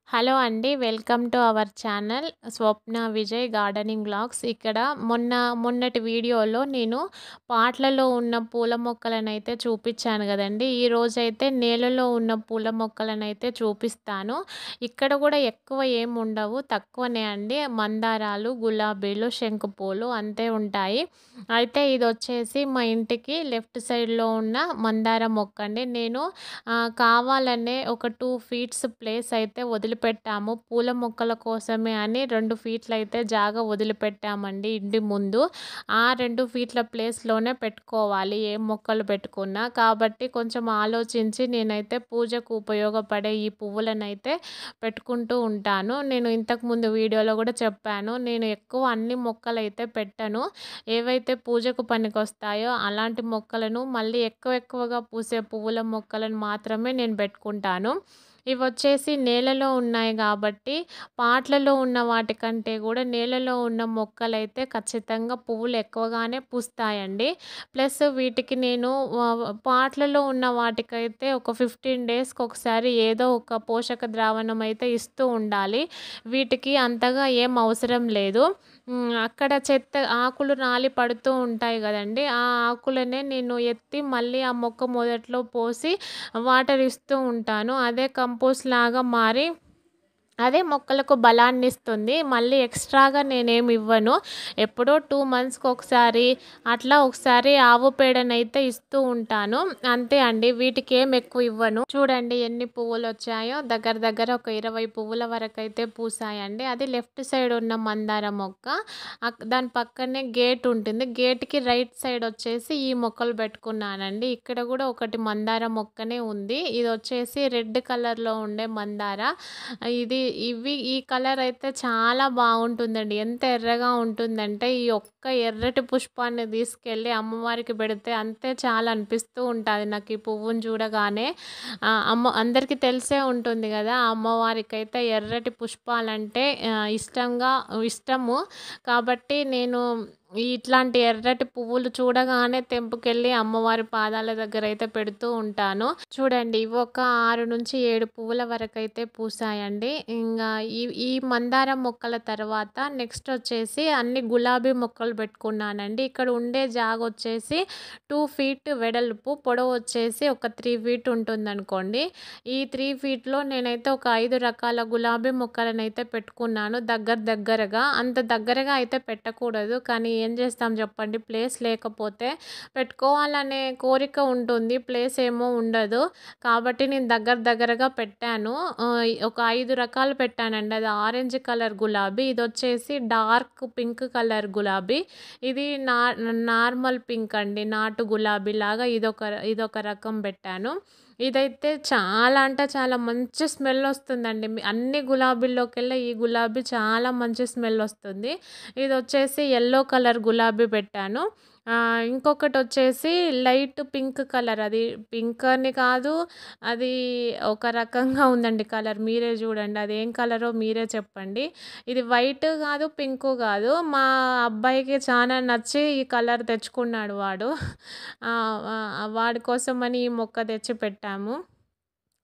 Hello అండి. Welcome to our channel Swapna Vijay gardening vlogs. ఇక్కడ మొన్నటి వీడియోలో నేను పాట్లలో ఉన్న పూల మొక్కలనైతే చూపించాను గదండీ! ఈరోజైతే నేలలో ఉన్న పూల మొక్కలనైతే చూపిస్తాను. ఇక్కడ గూడా ఎక్కువ ఏముండవు, తక్కువనే అండి. మందారాలు, గులాబీలు, శంకుపూలు అంతే ఉంటాయి. అయితే ఇదొచ్చేసి మా ఇంటికి లెఫ్ట్ సైడ్‌లో ఉన్న మందార మొక్కండి. నేను కావాలనే ఒక 2 ఫీట్స్ ప్లేస్ అయితే వదిలిపెట్టాము. పూల మొక్కల కోసమే అని 2 ఫీట్లయితే జాగా వదిలిపెట్టామండి ఇంటి ముందు. ఆ 2 ఫీట్ల ప్లేస్‌లోనే పెట్టుకోవాలి ఏ మొక్కలు పెట్టుకున్నా. కాబట్టి కొంచెం ఆలోచించి నేనైతే పూజకు ఉపయోగపడే ఈ పువ్వులనైతే పెట్టుకుంటూ ఉంటాను. నేను ఇంతకుముందు వీడియోలో గూడా చెప్పాను. నేను ఎక్కువ అన్ని మొక్కలైతే పెట్టను. ఏవైతే పూజకు పనికొస్తాయో అలాంటి మొక్కలను, మళ్ళీ ఎక్కువగా పూసే పువ్వుల మొక్కలను మాత్రమే నేను పెట్టుకుంటాను. ఇవొచ్చేసి నేలలో ఉన్నాయి గాబట్టి, పాట్లలో ఉన్న వాటికంటే గూడా నేలలో ఉన్న మొక్కలైతే ఖచ్చితంగా పువ్వులు ఎక్కువగానే పూస్తాయండి. ప్లస్ వీటికి నేను పాట్లలో ఉన్న వాటికైతే ఒక 15 డేస్‌కొకసారి ఏదో ఒక పోషక ద్రావణం అయితే ఇస్తూ ఉండాలి. వీటికి అంతగా ఏం అవసరం లేదు. అక్కడ చెత్త ఆకులు రాలి పడుతూ ఉంటాయి గదండీ! ఆ ఆకులనే నేను ఎత్తి మళ్ళీ ఆ మొక్క మొదట్లో పోసి వాటర్ ఇస్తూ ఉంటాను. అదే కంపోస్ట్ లాగా మారి అదే మొక్కలకు బలాన్నిస్తుంది. మళ్ళీ ఎక్స్‌ట్రాగా నేనేమి ఇవ్వను. ఎప్పుడో 2 మంత్స్‌కొకసారి అట్లా ఒకసారి ఆవు పేడనైతే ఇస్తూ ఉంటాను. అంతే అండి. వీటికేం ఎక్కువ ఇవ్వను. చూడండి ఎన్ని పువ్వులొచ్చాయో. దగ్గర ఒక 20 పువ్వుల వరకైతే పూసాయండి. అది లెఫ్ట్ సైడ్ ఉన్న మందార మొక్క. దాని పక్కనే గేట్ ఉంటుంది. గేట్‌కి రైట్ సైడ్ వచ్చేసి ఈ మొక్కలు పెట్టుకున్నానండి. ఇక్కడ గూడా ఒకటి మందార మొక్కనే ఉంది. ఇదొచ్చేసి రెడ్ కలర్‌లో ఉండే మందార. ఈ కలర్ అయితే చాలా బాగుంటుందండి. ఎంత ఎర్రగా ఉంటుందంటే, ఈ ఒక్క ఎర్రటి పుష్పాన్ని తీసుకెళ్ళి అమ్మవారికి పెడితే అంతే చాలు అనిపిస్తూ ఉంటాది నాకు ఈ పువ్వుని చూడగానే. అందరికీ తెలిసే ఉంటుంది గదా! అమ్మవారికైతే ఎర్రటి పుష్పాలంటే ఇష్టము. కాబట్టి నేను ఇట్లాంటి ఎర్రటి పువ్వులు చూడగానే తెంపుకెళ్ళి అమ్మవారి పాదాల దగ్గరైతే పెడుతూ ఉంటాను. చూడండి ఇవి ఒక 6-7 పువ్వుల వరకైతే పూసాయండి. ఇంగా ఈ మందార మొక్కల తర్వాత నెక్స్ట్ వచ్చేసి అన్ని గులాబీ మొక్కలు పెట్టుకున్నానండి. ఇక్కడ ఉండే జాగొచ్చేసి 2 ఫీట్ వెడల్పు, పొడవు వచ్చేసి ఒక 3 ఫీట్ ఉంటుందనుకోండి. ఈ 3 ఫీట్‌లో నేనైతే ఒక 5 రకాల గులాబీ మొక్కలనైతే పెట్టుకున్నాను దగ్గరగా. అంత దగ్గరగా అయితే పెట్టకూడదు. కానీ ఏం చేస్తాం చెప్పండి, ప్లేస్ లేకపోతే. పెట్టుకోవాలనే కోరిక ఉంటుంది, ప్లేస్ ఏమో ఉండదు. కాబట్టి నేను దగ్గరగా పెట్టాను. ఒక 5 రకాలు పెట్టానండి. అది ఆరెంజ్ కలర్ గులాబీ, ఇదొచ్చేసి డార్క్ పింక్ కలర్ గులాబీ, ఇది నార్మల్ పింక్ అండి, నాటు గులాబీలాగా ఇదొక రకం పెట్టాను. ఇదైతే చాలా అంటే చాలా మంచి స్మెల్ వస్తుందండి. అన్ని గులాబీల్లోకెల్లా ఈ గులాబీ చాలా మంచి స్మెల్ వస్తుంది. ఇదొచ్చేసి యెల్లో కలర్ గులాబీ పెట్టాను. ఇంకొకటొచ్చేసి లైట్ పింక్ కలర్, అది పింక్ అని కాదు, అది ఒక రకంగా ఉందండి కలర్. మీరే చూడండి అదేం కలరో మీరే చెప్పండి. ఇది వైట్ కాదు, పింకు కాదు. మా అబ్బాయికి చాలా నచ్చి ఈ కలర్ తెచ్చుకున్నాడు వాడు. వాడి కోసమని ఈ మొక్క తెచ్చి పెట్టాము.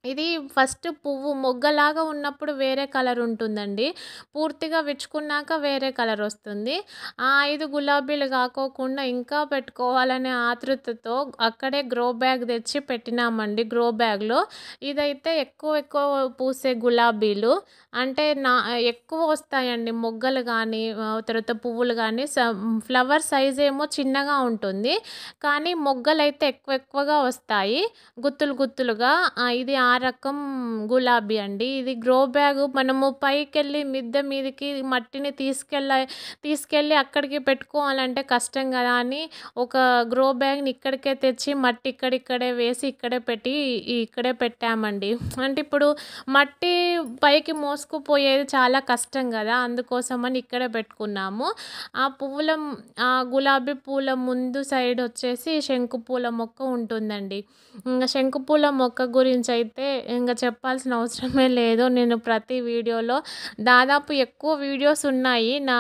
ఇది ఫస్ట్ పువ్వు మొగ్గలాగా ఉన్నప్పుడు వేరే కలర్ ఉంటుందండి. పూర్తిగా విచ్చుకున్నాక వేరే కలర్ వస్తుంది. ఆ 5 గులాబీలు కాకోకుండా ఇంకా పెట్టుకోవాలనే ఆతృతతో అక్కడే గ్రో బ్యాగ్ తెచ్చి పెట్టినామండి. గ్రో బ్యాగ్‌లో ఇదైతే ఎక్కువ పూసే గులాబీలు. అంటే ఎక్కువ వస్తాయండి మొగ్గలు గానీ, తర్వాత పువ్వులు గానీ. ఫ్లవర్ సైజ్ ఏమో చిన్నగా ఉంటుంది. కానీ మొగ్గలైతే ఎక్కువగా వస్తాయి, గుత్తులుగా. ఇది ఆ రకం గులాబీ అండి. ఇది గ్రో బ్యాగ్ మనము పైకెళ్ళి మిద్దె మీదకి మట్టిని తీసుకెళ్ళి అక్కడికి పెట్టుకోవాలంటే కష్టం గదా అని ఒక గ్రో బ్యాగ్‌ని ఇక్కడికే తెచ్చి మట్టి ఇక్కడిక్కడే వేసి ఇక్కడే పెట్టామండి. అంటే ఇప్పుడు మట్టి పైకి మోసుకుపోయేది చాలా కష్టం గదా! అందుకోసమని ఇక్కడే పెట్టుకున్నాము. ఆ గులాబీ పూల ముందు సైడ్ వచ్చేసి శంకు పూల మొక్క ఉంటుందండి. శంకుపూల మొక్క గురించైతే ఇంగ చెప్పాల్సిన అవసరమే లేదు. నేను ప్రతి వీడియోలో దాదాపు ఎక్కువ వీడియోస్ ఉన్నాయి నా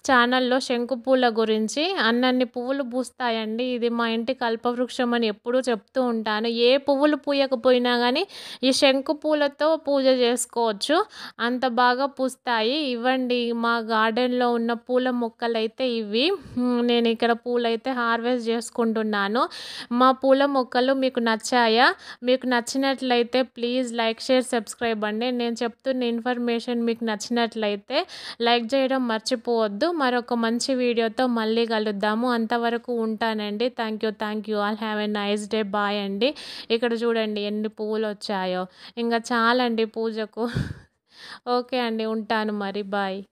ఛానల్‌లో శంకు పూల గురించి. అన్నన్ని పువ్వులు పూస్తాయండి. ఇది మా ఇంటి కల్పవృక్షం అని ఎప్పుడూ చెప్తూ ఉంటాను. ఏ పువ్వులు పూయకపోయినా గానీ ఈ శంకు పూలతో పూజ చేసుకోవచ్చు. అంత బాగా పూస్తాయి. ఇవ్వండి మా గార్డెన్‌లో ఉన్న పూల మొక్కలైతే ఇవి. నేను ఇక్కడ పూలైతే హార్వెస్ట్ చేసుకుంటున్నాను. మా పూల మొక్కలు మీకు నచ్చాయా? మీకు నచ్చినట్లయితే ప్లీజ్ లైక్, షేర్, సబ్స్క్రైబ్ అండి. నేను చెప్తున్న ఇన్ఫర్మేషన్ మీకు నచ్చినట్లయితే లైక్ చేయడం మర్చిపోవద్దు. మరొక మంచి వీడియోతో మళ్ళీ కలుద్దాము. అంతవరకు ఉంటానండి. Thank you all. Have a nice day. Bye అండి. ఇక్కడ చూడండి ఎన్ని పువ్వులొచ్చాయో. ఇంగ చాలండి పూజకు. ఓకే అండి. ఉంటాను మరి. బాయ్.